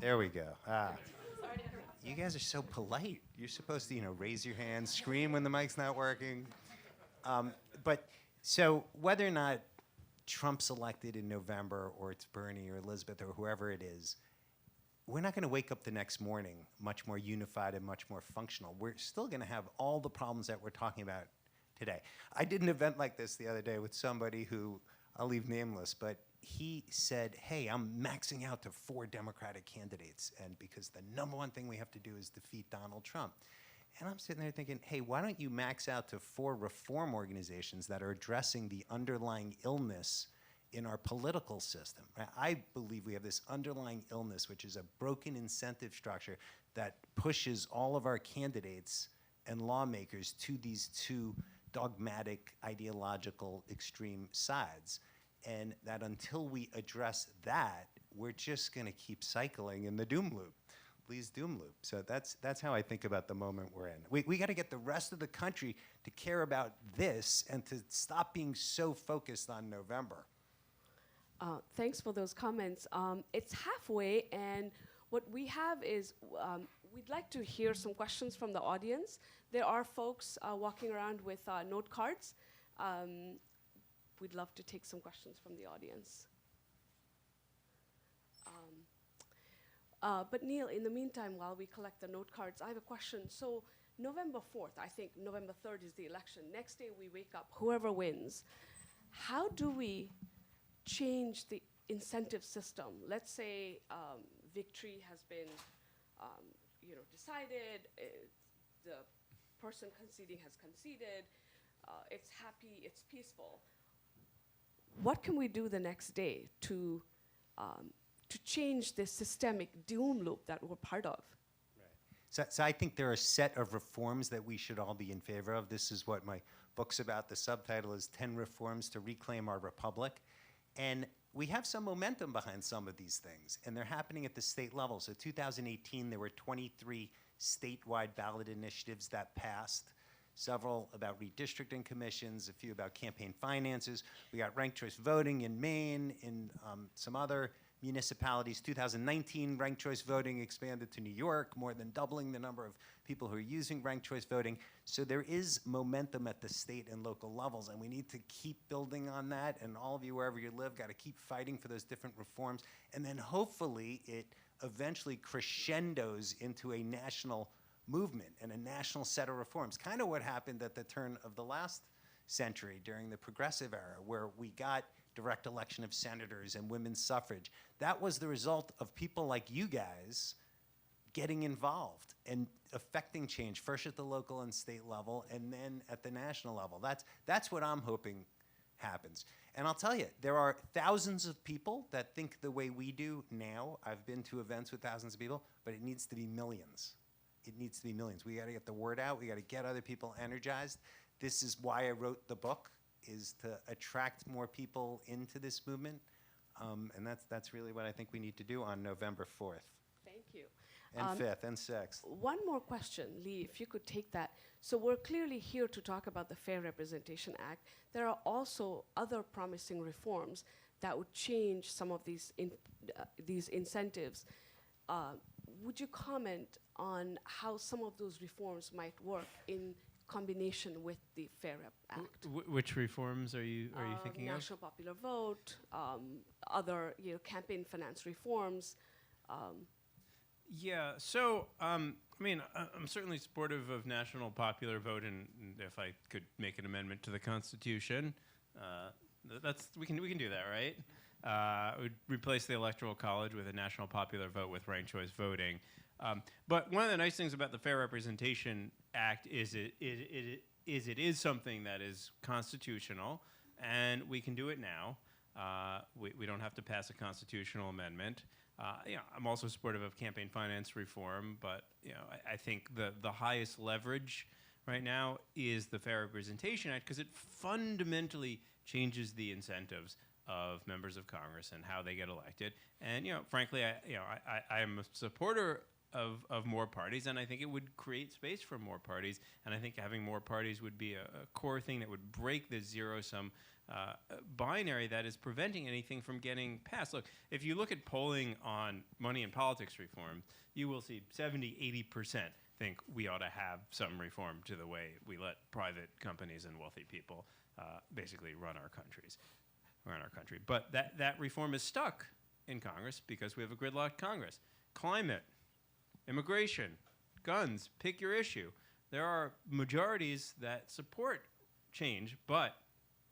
There we go. Sorry to interrupt. You guys are so polite. You're supposed to, raise your hand, scream when the mic's not working. But So whether or not Trump's elected in November, or it's Bernie or Elizabeth or whoever it is, we're not going to wake up the next morning much more unified and much more functional. We're still going to have all the problems that we're talking about today. I did an event like this the other day with somebody who, I'll leave nameless, but he said, hey, I'm maxing out to 4 Democratic candidates, and because the number one thing we have to do is defeat Donald Trump. And I'm sitting there thinking, hey, why don't you max out to 4 reform organizations that are addressing the underlying illness in our political system? I believe we have this underlying illness, which is a broken incentive structure that pushes all of our candidates and lawmakers to these 2 dogmatic, ideological, extreme sides. And that until we address that, we're just going to keep cycling in the doom loop. Lee's doom loop. So that's how I think about the moment we're in. We got to get the rest of the country to care about this and to stop being so focused on November. Thanks for those comments. It's halfway, and what we have is we'd like to hear some questions from the audience. There are folks walking around with note cards. We'd love to take some questions from the audience. But Neil, in the meantime, while we collect the note cards, I have a question. So November 4th, I think November 3rd is the election. Next day we wake up, whoever wins. How do we change the incentive system? Let's say victory has been decided, the person conceding has conceded, it's happy, it's peaceful. What can we do the next day to change this systemic doom loop that we're part of? Right. So I think there are a set of reforms that we should all be in favor of. This is what my book's about. The subtitle is 10 Reforms to Reclaim Our Republic. And we have some momentum behind some of these things, and they're happening at the state level. So 2018, there were 23 statewide ballot initiatives that passed, several about redistricting commissions, a few about campaign finances. We got ranked choice voting in Maine, in some other municipalities. 2019, ranked choice voting expanded to New York, more than doubling the number of people who are using ranked choice voting. So there is momentum at the state and local levels, and we need to keep building on that. And all of you, wherever you live, got to keep fighting for those different reforms. And then hopefully it eventually crescendos into a national movement and a national set of reforms. Kind of what happened at the turn of the last century during the progressive era, where we got direct election of senators and women's suffrage. That was the result of people like you guys getting involved and affecting change, first at the local and state level, and then at the national level. That's what I'm hoping happens. And I'll tell you, there are thousands of people that think the way we do now. I've been to events with thousands of people, but it needs to be millions. It needs to be millions. We got to get the word out. We got to get other people energized. This is why I wrote the book, is to attract more people into this movement. And that's really what I think we need to do on November 4th. Thank you. And 5th and 6th. One more question, Lee, if you could take that. So we're clearly here to talk about the Fair Representation Act. There are also other promising reforms that would change some of these incentives. Would you comment on how some of those reforms might work in combination with the Fair Rep Act? Which reforms are you thinking of? National popular vote, other campaign finance reforms. Yeah, so I'm certainly supportive of national popular vote, and if I could make an amendment to the Constitution, we can do that, right? We'd replace the Electoral College with a national popular vote with ranked choice voting. But one of the nice things about the Fair Representation Act is it is something that is constitutional, and we can do it now. We don't have to pass a constitutional amendment. I'm also supportive of campaign finance reform, but I think the highest leverage right now is the Fair Representation Act, because it fundamentally changes the incentives of members of Congress and how they get elected. And frankly, I am a supporter of more parties, and I think it would create space for more parties. And I think having more parties would be a core thing that would break the zero-sum binary that is preventing anything from getting passed. Look, if you look at polling on money and politics reform, you will see 70–80% think we ought to have some reform to the way we let private companies and wealthy people basically run our country. But that reform is stuck in Congress because we have a gridlocked Congress. Climate, immigration, guns, pick your issue. There are majorities that support change, but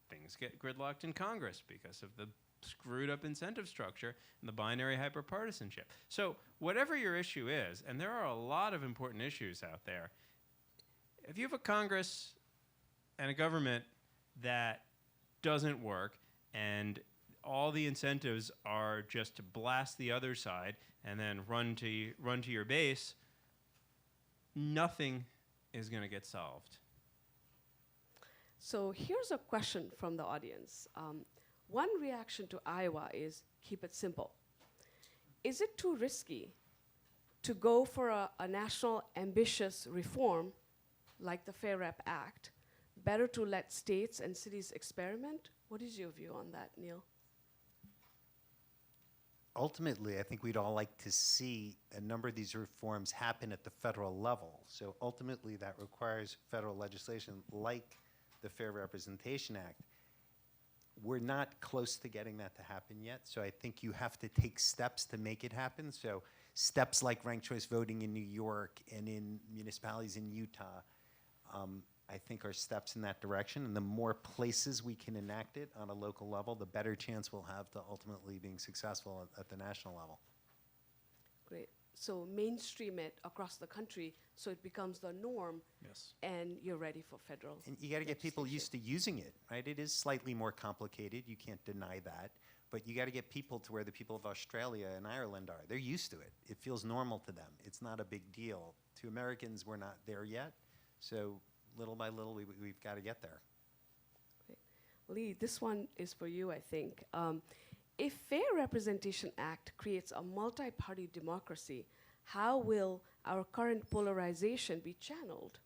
things get gridlocked in Congress because of the screwed up incentive structure and the binary hyperpartisanship. So whatever your issue is, and there are a lot of important issues out there, if you have a Congress and a government that doesn't work and all the incentives are just to blast the other side and then run to your base, nothing is going to get solved. So here's a question from the audience. One reaction to Iowa is keep it simple. Is it too risky to go for a national ambitious reform like the Fair Rep Act? Better to let states and cities experiment? What is your view on that, Neil? Ultimately, I think we'd all like to see a number of these reforms happen at the federal level. So ultimately, that requires federal legislation like the Fair Representation Act. We're not close to getting that to happen yet, so I think you have to take steps to make it happen. So steps like ranked choice voting in New York and in municipalities in Utah, I think are steps in that direction. And the more places we can enact it on a local level, the better chance we'll have to ultimately being successful at the national level. Great. So mainstream it across the country so it becomes the norm. Yes. And you're ready for federal. And you got to get people used to using it, right? It is slightly more complicated. You can't deny that. But you got to get people to where the people of Australia and Ireland are. They're used to it. It feels normal to them. It's not a big deal. To Americans, we're not there yet. So little by little, we've got to get there. Great. Lee, this one is for you, I think. If Fair Representation Act creates a multi-party democracy, how will our current polarization be channeled?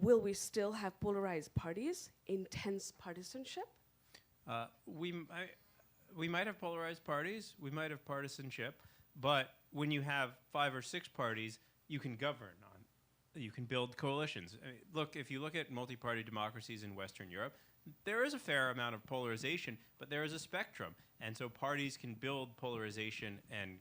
Will we still have polarized parties, intense partisanship? We might have polarized parties, we might have partisanship, but when you have 5 or 6 parties, you can govern on, you can build coalitions. I mean, look, if you look at multi-party democracies in Western Europe, there is a fair amount of polarization, but there is a spectrum. And so parties can build polarization and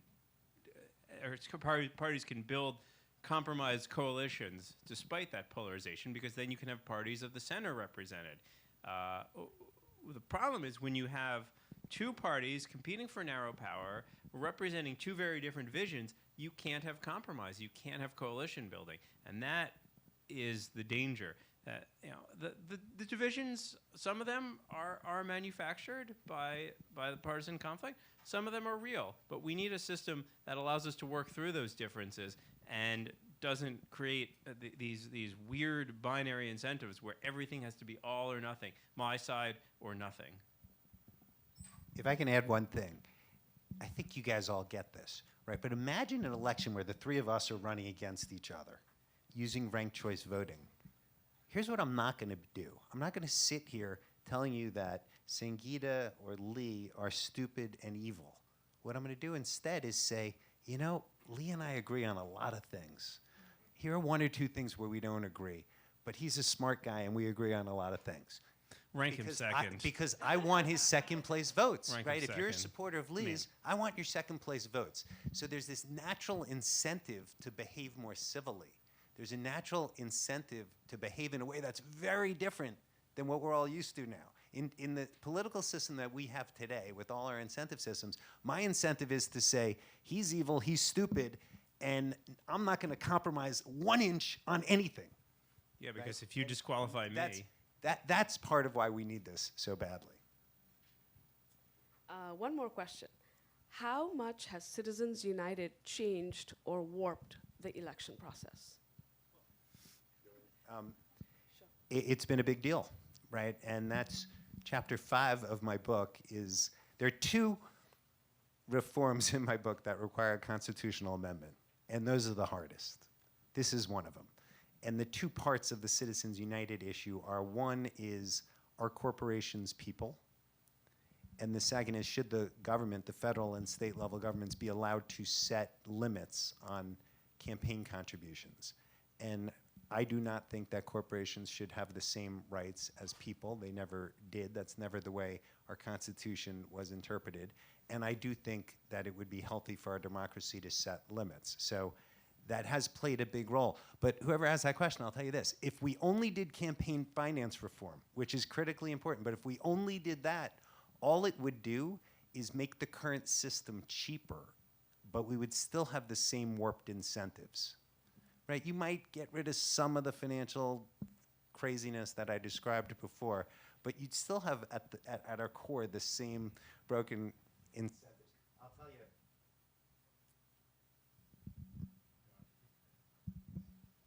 parties can build compromised coalitions despite that polarization, because then you can have parties of the center represented. The problem is when you have 2 parties competing for narrow power, representing 2 very different visions, you can't have compromise, you can't have coalition building. And that is the danger. The divisions, some of them are manufactured by the partisan conflict. Some of them are real. But we need a system that allows us to work through those differences and doesn't create these weird binary incentives where everything has to be all or nothing, my side or nothing. If I can add one thing, I think you guys all get this, right? But imagine an election where the 3 of us are running against each other using ranked choice voting. Here's what I'm not going to do. I'm not going to sit here telling you that Sangeeta or Lee are stupid and evil. What I'm going to do instead is say, you know, Lee and I agree on a lot of things. Here are 1 or 2 things where we don't agree. But he's a smart guy and we agree on a lot of things. Rank him second. Because I want his second place votes, Rank right? him If you're a second. supporter of Lee's, I want your second place votes. So there's this natural incentive to behave more civilly. There's a natural incentive to behave in a way that's very different than what we're all used to now. In the political system that we have today, with all our incentive systems, my incentive is to say, he's evil, he's stupid, and I'm not going to compromise 1 inch on anything. Yeah, because Right. if you disqualify me, That's part of why we need this so badly. One more question. How much has Citizens United changed or warped the election process? It's been a big deal, right? And that's chapter 5 of my book. There are 2 reforms in my book that require a constitutional amendment, and those are the hardest. This is one of them. And the 2 parts of the Citizens United issue are, one is, are corporations people? And the second is, should the government, the federal and state level governments, be allowed to set limits on campaign contributions? And I do not think that corporations should have the same rights as people. They never did. That's never the way our Constitution was interpreted. And I do think that it would be healthy for our democracy to set limits. So that has played a big role. But whoever asked that question, I'll tell you this. If we only did campaign finance reform, which is critically important, but if we only did that, all it would do is make the current system cheaper, but we would still have the same warped incentives. Right? You might get rid of some of the financial craziness that I described before, but you'd still have at our core the same broken incentives. I'll tell you.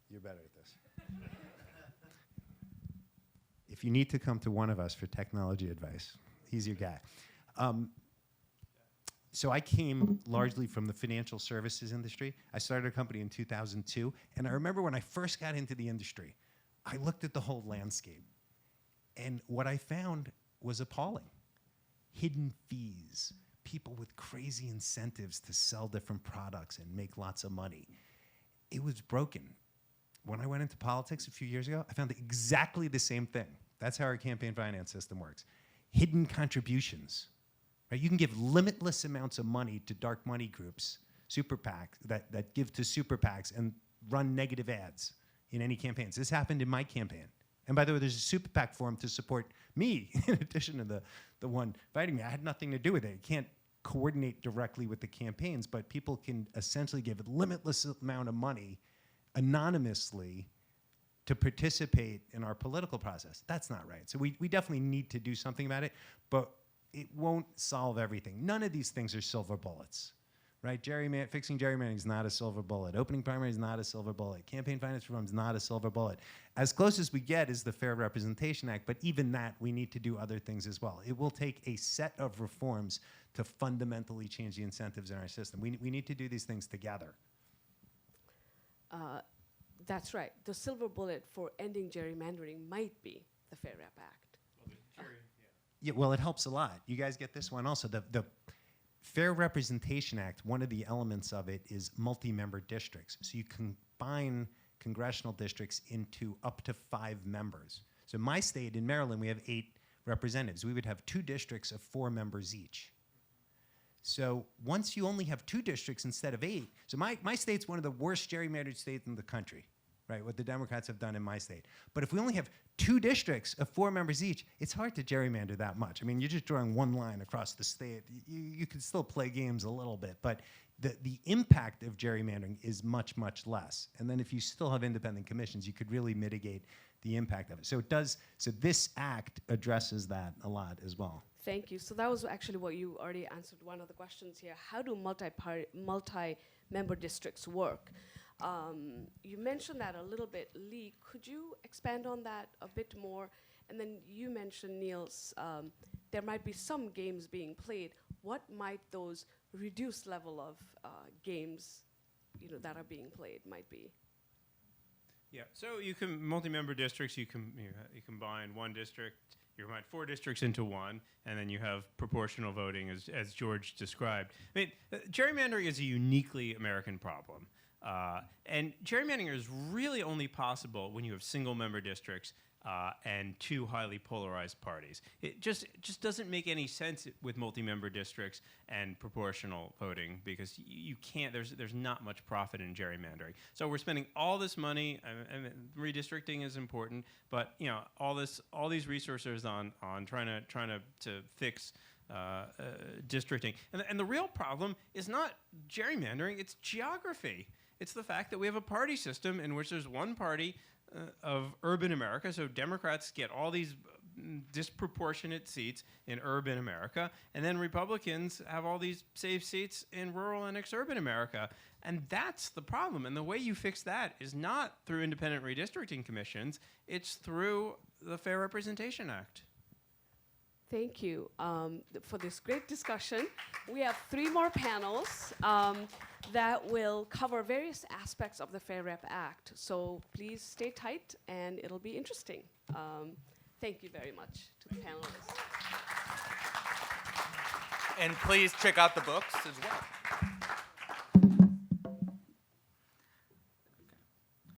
You're better at this. If you need to come to one of us for technology advice, he's your guy. So I came largely from the financial services industry. I started a company in 2002, and I remember when I first got into the industry, I looked at the whole landscape, and what I found was appalling. Hidden fees, people with crazy incentives to sell different products and make lots of money. It was broken. When I went into politics a few years ago, I found exactly the same thing. That's how our campaign finance system works. Hidden contributions. Right? You can give limitless amounts of money to dark money groups, super PACs, that give to super PACs and run negative ads in any campaigns. This happened in my campaign. And by the way, there's a super PAC form to support me, in addition to the one fighting me. I had nothing to do with it. You can't coordinate directly with the campaigns, but people can essentially give a limitless amount of money anonymously to participate in our political process. That's not right. So we definitely need to do something about it, but it won't solve everything. None of these things are silver bullets, right? Fixing gerrymandering is not a silver bullet. Opening primary is not a silver bullet. Campaign finance reform is not a silver bullet. As close as we get is the Fair Representation Act, but even that, we need to do other things as well. It will take a set of reforms to fundamentally change the incentives in our system. We need to do these things together. That's right. The silver bullet for ending gerrymandering might be the Fair Rep Act. Yeah, well, it helps a lot. You guys get this one also. The Fair Representation Act, one of the elements of it is multi-member districts. So you combine congressional districts into up to 5 members. So in my state, in Maryland, we have 8 representatives. We would have 2 districts of 4 members each. So once you only have 2 districts instead of 8, so my state's one of the worst gerrymandered states in the country, right, what the Democrats have done in my state. But if we only have 2 districts of 4 members each, it's hard to gerrymander that much. I mean, you're just drawing one line across the state. You can still play games a little bit, but the impact of gerrymandering is much, much less. And then if you still have independent commissions, you could really mitigate the impact of it. So this act addresses that a lot as well. Thank you. So that was actually what you already answered one of the questions here. How do multi-member districts work? You mentioned that a little bit. Lee, could you expand on that a bit more? And then you mentioned, Niels, there might be some games being played. What might those reduced level of games that are being played might be? Yeah, so you can, multi-member districts, you combine one district, you combine 4 districts into one, and then you have proportional voting as George described. I mean, gerrymandering is a uniquely American problem. And gerrymandering is really only possible when you have single-member districts and 2 highly polarized parties. It just doesn't make any sense with multi-member districts and proportional voting because you can't. There's not much profit in gerrymandering. So we're spending all this money. And redistricting is important, but all these resources on trying to fix districting. And the real problem is not gerrymandering. It's geography. It's the fact that we have a party system in which there's one party of urban America, so Democrats get all these disproportionate seats in urban America, and then Republicans have all these safe seats in rural and exurban America. And that's the problem. And the way you fix that is not through independent redistricting commissions, it's through the Fair Representation Act. Thank you for this great discussion. We have 3 more panels that will cover various aspects of the Fair Rep Act. So please stay tight, and it'll be interesting. Thank you very much to the panelists. And please check out the books as well.